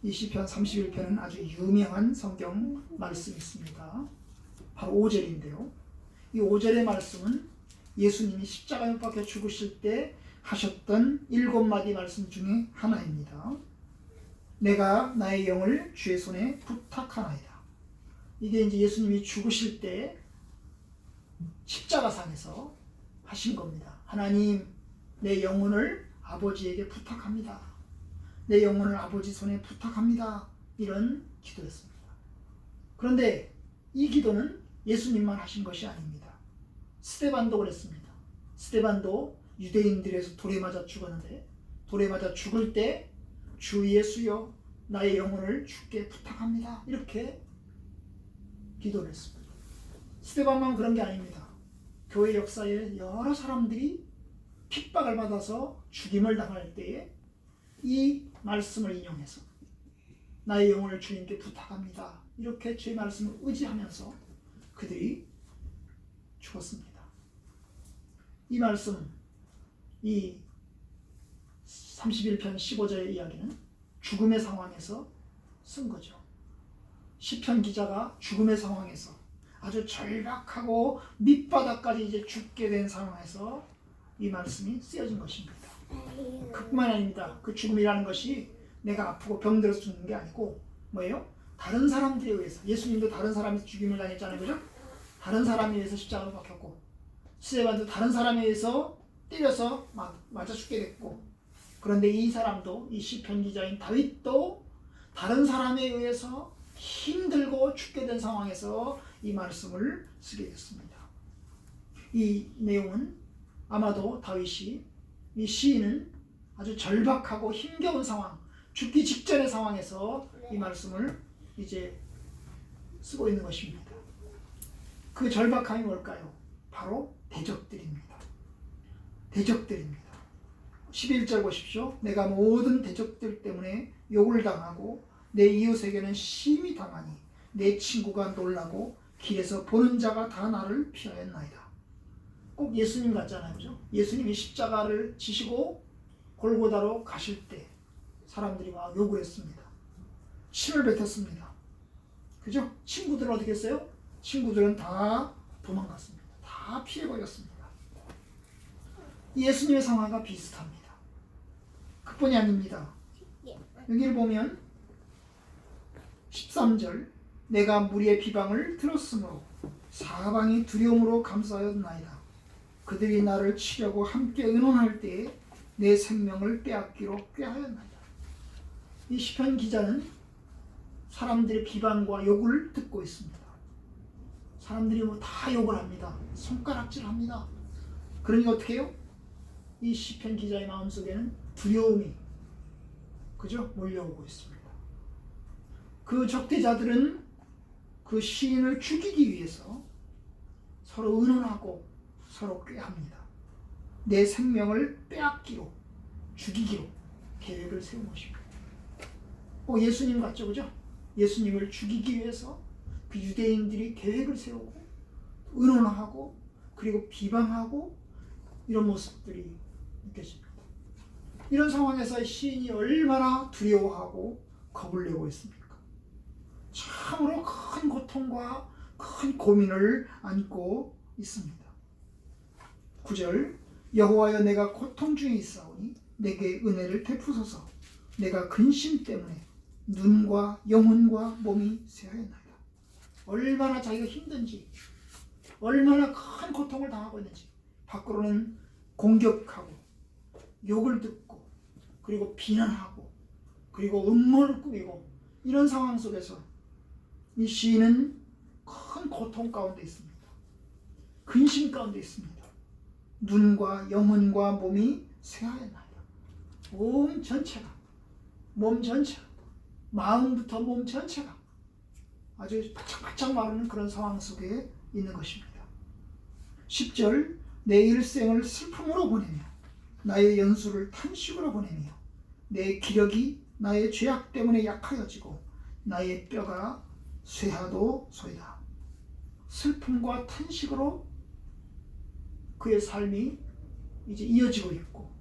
이 시편 31편은 아주 유명한 성경 말씀이 있습니다. 바로 5절인데요. 이 5절의 말씀은 예수님이 십자가에 못 박혀 죽으실 때 하셨던 7마디 말씀 중에 하나입니다. 내가 나의 영을 주의 손에 부탁하나이다. 이게 이제 예수님이 죽으실 때 십자가상에서 하신 겁니다. 하나님, 내 영혼을 아버지에게 부탁합니다. 내 영혼을 아버지 손에 부탁합니다. 이런 기도였습니다. 그런데 이 기도는 예수님만 하신 것이 아닙니다. 스데반도 그랬습니다. 스데반도 유대인들에서 돌에 맞아 죽었는데, 돌에 맞아 죽을 때 주 예수여 나의 영혼을 주께 부탁합니다. 이렇게 기도를 했습니다. 스데반만 그런 게 아닙니다. 교회 역사에 여러 사람들이 핍박을 받아서 죽임을 당할 때에 이 말씀을 인용해서 나의 영혼을 주님께 부탁합니다. 이렇게 주의 말씀을 의지하면서 그들이 죽었습니다. 이 말씀, 이 31편 15절의 이야기는 죽음의 상황에서 쓴 거죠. 시편 기자가 죽음의 상황에서 아주 절박하고 밑바닥까지 이제 죽게 된 상황에서 이 말씀이 쓰여진 것입니다. 그뿐만 아닙니다. 그 죽음이라는 것이 내가 아프고 병들어서 죽는 게 아니고 뭐예요? 다른 사람들에 의해서, 예수님도 다른 사람이 죽임을 당했잖아요. 그죠? 다른 사람에 의해서 십자가로 박혔고, 스데반도 다른 사람에 의해서 때려서 맞아 죽게 됐고, 그런데 이 사람도, 이 시편 기자인 다윗도 다른 사람에 의해서 힘들고 죽게 된 상황에서 이 말씀을 쓰게 됐습니다. 이 내용은 아마도 다윗이, 이 시인은 아주 절박하고 힘겨운 상황, 죽기 직전의 상황에서 이 말씀을 이제 쓰고 있는 것입니다. 그 절박함이 뭘까요? 바로 대적들입니다. 대적들입니다. 11절 보십시오. 내가 모든 대적들 때문에 욕을 당하고 내 이웃에게는 심히 당하니 내 친구가 놀라고 길에서 보는 자가 다 나를 피하였나이다. 꼭 예수님 같잖아요. 그죠? 예수님이 십자가를 지시고 골고다로 가실 때 사람들이 막 욕을 했습니다. 침을 뱉었습니다. 그죠? 친구들은 어떻게 했어요? 친구들은 다 도망갔습니다. 다 피해버렸습니다. 예수님의 상황과 비슷합니다. 그뿐이 아닙니다. 여기를 보면 13절 내가 무리의 비방을 들었으므로 사방이 두려움으로 감싸였나이다. 그들이 나를 치려고 함께 의논할 때에 내 생명을 빼앗기로 꾀하였나이다. 이 시편 기자는 사람들의 비방과 욕을 듣고 있습니다. 사람들이 뭐 다 욕을 합니다. 손가락질합니다. 그러니 어떻게 해요? 이 시편 기자의 마음속에는 두려움이, 그죠? 몰려오고 있습니다. 그 적대자들은 그 시인을 죽이기 위해서 서로 의논하고 서로 꾀합니다. 내 생명을 빼앗기로, 죽이기로 계획을 세운 것입니다. 예수님 같죠, 그죠? 예수님을 죽이기 위해서 그 유대인들이 계획을 세우고 의논하고 그리고 비방하고 이런 모습들이 느껴집니다. 이런 상황에서 시인이 얼마나 두려워하고 겁을 내고 있습니까? 참으로 큰 고통과 큰 고민을 안고 있습니다. 9절 여호와여 내가 고통 중에 있사오니 내게 은혜를 베푸소서. 내가 근심 때문에 눈과 영혼과 몸이 쇠하였나이다. 얼마나 자기가 힘든지, 얼마나 큰 고통을 당하고 있는지, 밖으로는 공격하고 욕을 듣고 그리고 비난하고 그리고 음모를 꾸미고 이런 상황 속에서 이 시인은 큰 고통 가운데 있습니다. 근심 가운데 있습니다. 눈과 영혼과 몸이 쇠하였나이다. 몸 전체가, 마음부터 몸 전체가 아주 바짝바짝 마르는 그런 상황 속에 있는 것입니다. 10절 내 일생을 슬픔으로 보내며 나의 연수를 탄식으로 보내며 내 기력이 나의 죄악 때문에 약하여지고 나의 뼈가 쇠하도소이다. 슬픔과 탄식으로 그의 삶이 이제 이어지고 있고,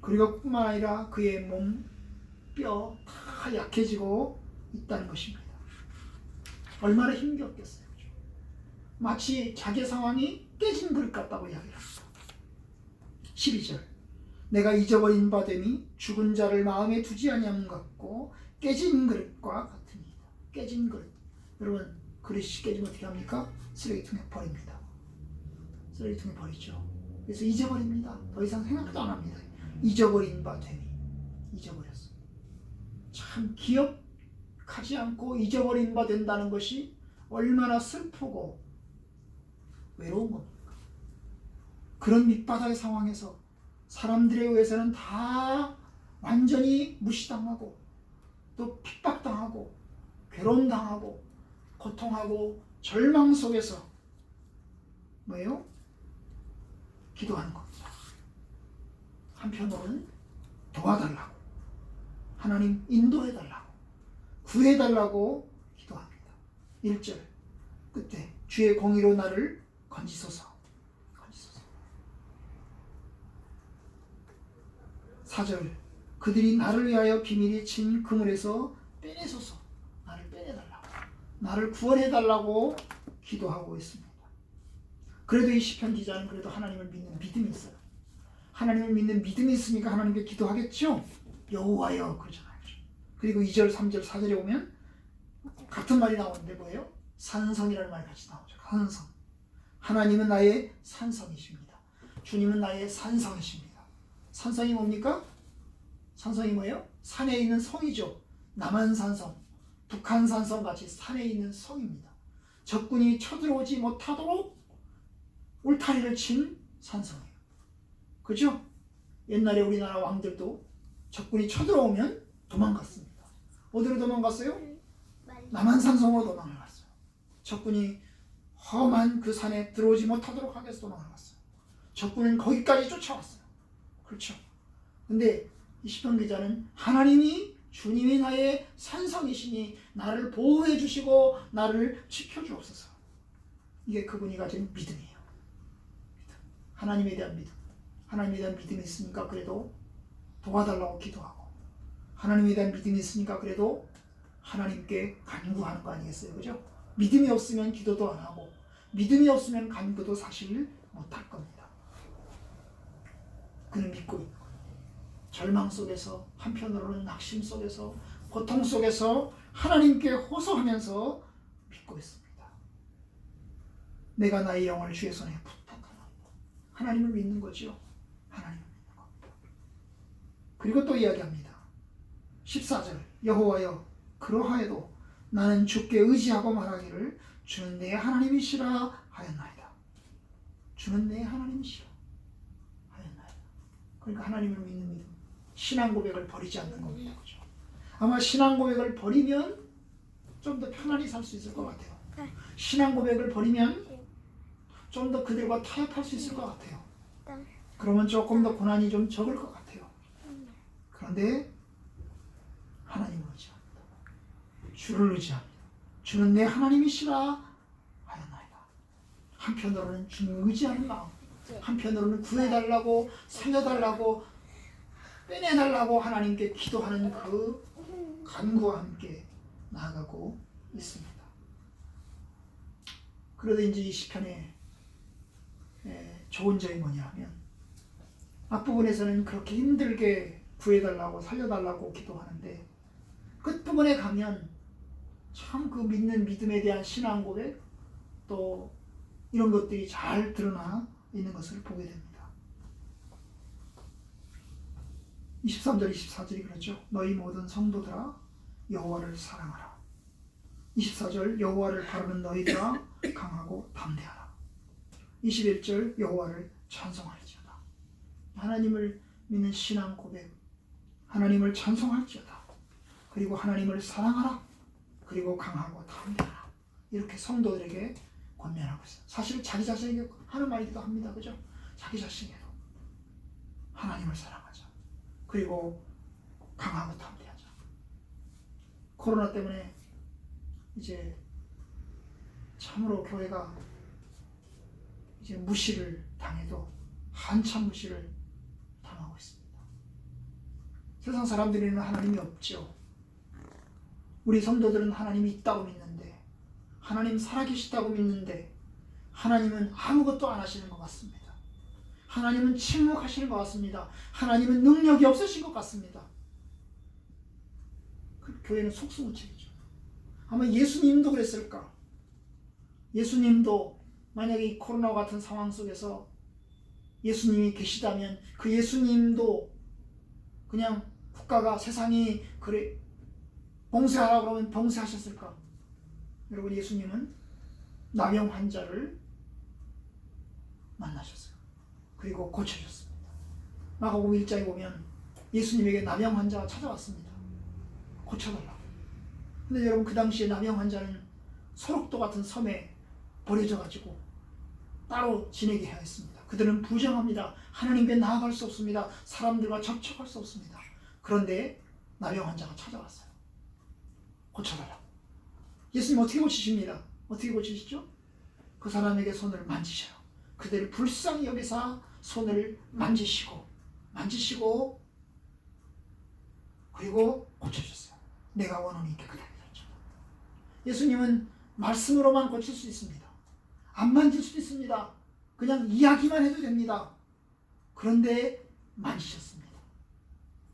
그리고 뿐만 아니라 그의 몸, 뼈 다 약해지고 있다는 것입니다. 얼마나 힘겹겠어요. 그죠? 마치 자기 상황이 깨진 그릇 같다고 이야기합니다. 12절 내가 잊어버린 바 됨이 죽은 자를 마음에 두지 아니함 같고 깨진 그릇과 같으니이다. 깨진 그릇. 여러분 그릇이 깨지면 어떻게 합니까? 쓰레기통에 버립니다. 쓰레기통에 버리죠. 그래서 잊어버립니다. 더 이상 생각도 안 합니다. 잊어버린 바 됨이. 잊어버렸어. 참 기억하지 않고 잊어버린 바 된다는 것이 얼마나 슬프고 외로운 겁니까? 그런 밑바닥의 상황에서 사람들에 의해서는 다 완전히 무시당하고 또 핍박당하고 괴로움당하고 고통하고 절망 속에서 뭐예요? 기도하는 겁니다. 한편으로는 도와달라고 하나님 인도해달라고 구해달라고 기도합니다. 1절 끝에 주의 공의로 나를 건지소서. 4절 그들이 나를 위하여 비밀이 친 그물에서 빼내소서. 나를 빼내달라고 나를 구원해달라고 기도하고 있습니다. 그래도 이 시편 기자는 그래도 하나님을 믿는 믿음이 있어요. 하나님을 믿는 믿음이 있으니까 하나님께 기도하겠죠. 여호와여 그러잖아요. 그리고 2절 3절 4절에 오면 같은 말이 나오는데 뭐예요? 산성이라는 말이 같이 나오죠. 산성. 하나님은 나의 산성이십니다. 주님은 나의 산성이십니다. 산성이 뭡니까? 산성이 뭐예요? 산에 있는 성이죠. 남한산성, 북한산성 같이 산에 있는 성입니다. 적군이 쳐들어오지 못하도록 울타리를 친 산성이에요. 그죠? 옛날에 우리나라 왕들도 적군이 쳐들어오면 도망갔습니다. 어디로 도망갔어요? 남한산성으로 도망을 갔어요. 적군이 험한 그 산에 들어오지 못하도록 하기 위해서 도망을 갔어요. 적군은 거기까지 쫓아왔어요. 그렇죠? 근데 이 시편 기자는 하나님이 주님이 나의 산성이시니 나를 보호해 주시고 나를 지켜 주옵소서. 이게 그분이 가진 믿음이에요. 하나님에 대한 믿음. 하나님에 대한 믿음이 있으니까 그래도 도와달라고 기도하고 하나님에 대한 믿음이 있으니까 그래도 하나님께 간구하는 거 아니겠어요? 그죠? 믿음이 없으면 기도도 안 하고 믿음이 없으면 간구도 사실 못할 겁니다. 그는 믿고 있는 거예요. 절망 속에서 한편으로는 낙심 속에서 고통 속에서 하나님께 호소하면서 믿고 있습니다. 내가 나의 영을 주의 손에 부탁하노니 하나님을 믿는 거죠. 하나님을 믿는 겁니다. 그리고 또 이야기합니다. 14절 여호와여 그러하여도 나는 주께 의지하고 말하기를 주는 내 하나님이시라 하였나이다. 주는 내 하나님이시라 하였나이다. 그러니까 하나님을 믿는 믿음, 신앙 고백을 버리지 않는 겁니다. 그렇죠? 아마 신앙 고백을 버리면 좀 더 편안히 살 수 있을 것 같아요. 신앙 고백을 버리면 좀 더 그들과 타협할 수 있을 것 같아요. 그러면 조금 더 고난이 좀 적을 것 같아요. 그런데 하나님을 의지합니다. 주를 의지합니다. 주는 내 하나님이시라 하였나이다. 한편으로는 주님을 의지하는 마음, 한편으로는 구해달라고 살려달라고 빼내달라고 하나님께 기도하는 그 간구와 함께 나아가고 있습니다. 그래도 이제 이 시편의 좋은 점이 뭐냐 하면 앞부분에서는 그렇게 힘들게 구해달라고 살려달라고 기도하는데 끝부분에 가면 참 그 믿는 믿음에 대한 신앙 고백 또 이런 것들이 잘 드러나 있는 것을 보게 됩니다. 23절 24절이 그렇죠. 너희 모든 성도들아 여호와를 사랑하라. 24절 여호와를 바르는 너희들아 강하고 담대하라. 21절 여호와를 찬송할지어다. 하나님을 믿는 신앙 고백, 하나님을 찬송할지어다. 그리고 하나님을 사랑하라. 그리고 강하고 담대하라. 이렇게 성도들에게 권면하고 있어요. 사실 자기 자신에게 하는 말이기도 합니다. 그죠? 자기 자신에게도 하나님을 사랑하자. 그리고 강하고 담대하자. 코로나 때문에 이제 참으로 교회가 이제 무시를 당해도 한참 무시를 당하고 있습니다. 세상 사람들에는 하나님이 없죠. 우리 성도들은 하나님이 있다고 믿는데, 하나님 살아계시다고 믿는데, 하나님은 아무것도 안 하시는 것 같습니다. 하나님은 침묵하시는 것 같습니다. 하나님은 능력이 없으신 것 같습니다. 그 교회는 속수무책이죠. 아마 예수님도 그랬을까? 예수님도 만약에 이 코로나 같은 상황 속에서 예수님이 계시다면 그 예수님도 그냥 국가가 세상이 그래 봉쇄하라고 그러면 봉쇄하셨을까? 여러분, 예수님은 나병 환자를 만나셨어요. 그리고 고쳐줬습니다. 마가복음 1장에 보면 예수님에게 나병 환자가 찾아왔습니다. 고쳐달라고. 근데 여러분, 그 당시에 나병 환자는 소록도 같은 섬에 버려져가지고 따로 지내게 해야 했습니다. 그들은 부정합니다. 하나님께 나아갈 수 없습니다. 사람들과 접촉할 수 없습니다. 그런데 나병 환자가 찾아왔어요. 고쳐달라고. 예수님 어떻게 고치십니다? 어떻게 고치시죠? 그 사람에게 손을 만지셔요. 그들을 불쌍히 여기사 손을 만지시고 그리고 고쳐주셨어요. 내가 원하니 깨끗하게 되었죠. 예수님은 말씀으로만 고칠 수 있습니다. 안 만질 수도 있습니다. 그냥 이야기만 해도 됩니다. 그런데 만지셨습니다.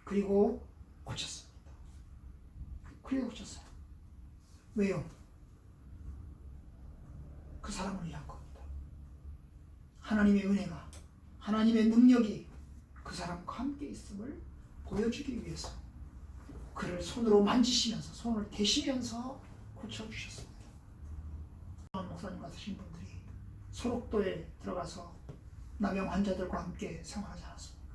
그리고 고쳤습니다. 그리고 고쳤어요. 왜요? 그 사람을 위한 겁니다. 하나님의 은혜가, 하나님의 능력이 그 사람과 함께 있음을 보여주기 위해서 그를 손으로 만지시면서, 손을 대시면서 고쳐주셨습니다. 목사님 같으신 분들이 소록도에 들어가서 나병 환자들과 함께 생활하지 않았습니까?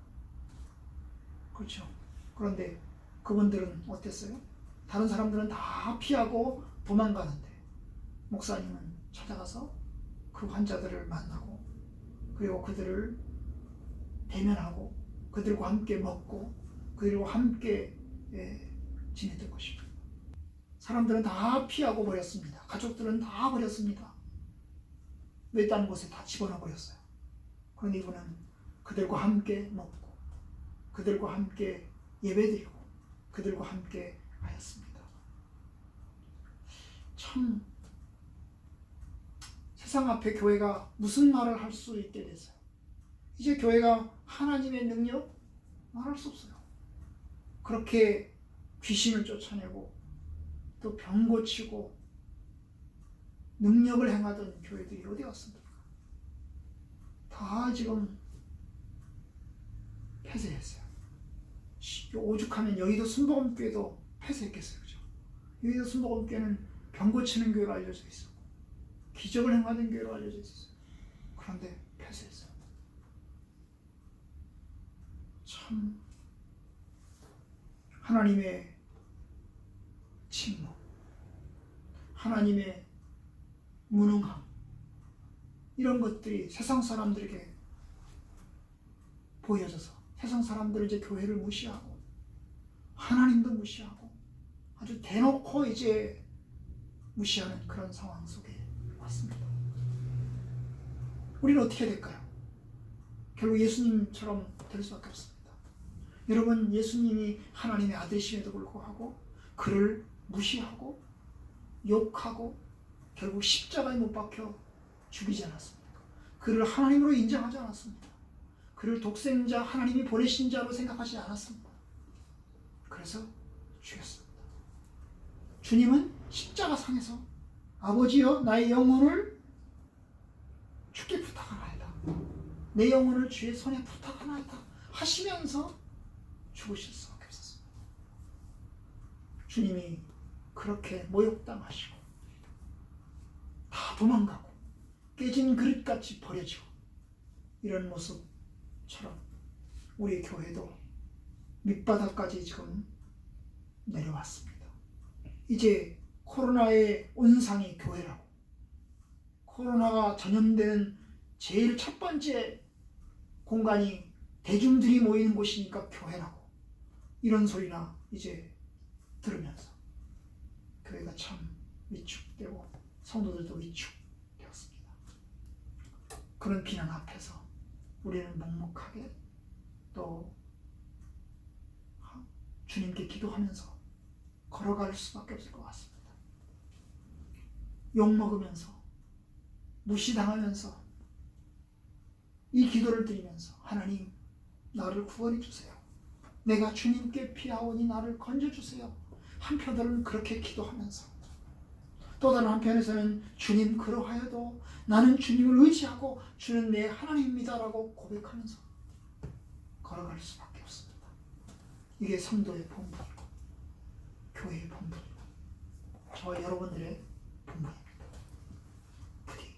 그렇죠. 그런데 그분들은 어땠어요? 다른 사람들은 다 피하고 도망가는데 목사님은 찾아가서 그 환자들을 만나고 그리고 그들을 대면하고 그들과 함께 먹고 그들과 함께 지냈던 것입니다. 사람들은 다 피하고 버렸습니다. 가족들은 다 버렸습니다. 외딴 곳에 다 집어넣어 버렸어요. 그런데 이분은 그들과 함께 먹고 그들과 함께 예배드리고 그들과 함께 하였습니다. 참 세상 앞에 교회가 무슨 말을 할 수 있게 됐어요. 이제 교회가 하나님의 능력 말할 수 없어요. 그렇게 귀신을 쫓아내고 또 병 고치고 능력을 행하던 교회들이 어디 갔습니까? 다 지금 폐쇄했어요. 오죽하면 여의도 순복음교회도 폐쇄했겠어요. 그죠? 여의도 순복음교회는 병 고치는 교회로 알려져 있었고 기적을 행하는 교회로 알려져 있었어요. 그런데 폐쇄했어요. 참 하나님의 침묵, 하나님의 무능함, 이런 것들이 세상 사람들에게 보여져서 세상 사람들은 이제 교회를 무시하고 하나님도 무시하고 아주 대놓고 이제 무시하는 그런 상황 속에 왔습니다. 우리는 어떻게 될까요? 결국 예수님처럼 될 수밖에 없습니다. 여러분, 예수님이 하나님의 아들이심에도 불구하고 그를 무시하고 욕하고 결국 십자가에 못 박혀 죽이지 않았습니까? 그를 하나님으로 인정하지 않았습니다. 그를 독생자, 하나님이 보내신 자로 생각하지 않았습니다. 그래서 죽였습니다. 주님은 십자가 상에서 아버지여 나의 영혼을 주께 부탁하나이다. 내 영혼을 주의 손에 부탁하나이다 하시면서 죽으실 수밖에 없었습니다. 주님이 그렇게 모욕당하시고 다 도망가고 깨진 그릇같이 버려지고 이런 모습처럼 우리 교회도 밑바닥까지 지금 내려왔습니다. 이제 코로나의 온상이 교회라고, 코로나가 전염되는 제일 첫 번째 공간이 대중들이 모이는 곳이니까 교회라고, 이런 소리나 이제 들으면서 교회가 참 위축되고 성도들도 위축되었습니다. 그런 비난 앞에서 우리는 묵묵하게 또 주님께 기도하면서 걸어갈 수밖에 없을 것 같습니다. 욕먹으면서 무시당하면서 이 기도를 드리면서 하나님 나를 구원해 주세요. 내가 주님께 피하오니 나를 건져주세요. 한편으로는 그렇게 기도하면서 또 다른 한편에서는 주님 그러하여도 나는 주님을 의지하고 주는 내 하나님입니다라고 고백하면서 걸어갈 수밖에 없습니다. 이게 성도의 본분이고 교회의 본분이고 저와 여러분들의 본분입니다. 부디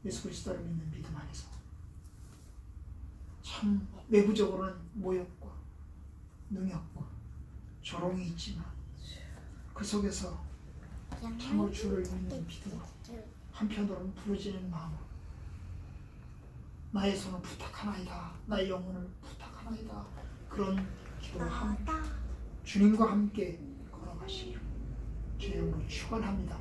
예수 그리스도를 믿는 믿음 안에서 참 외부적으로는 모욕과 능욕과 조롱이 있지만 그 속에서 참으로 주를 믿는 믿음으로 한편으로는 부르짖는 마음으로 나의 손을 부탁하나이다, 나의 영혼을 부탁하나이다, 그런 기도를 하며 주님과 함께 걸어가시기를 주의 이름으로 축원합니다.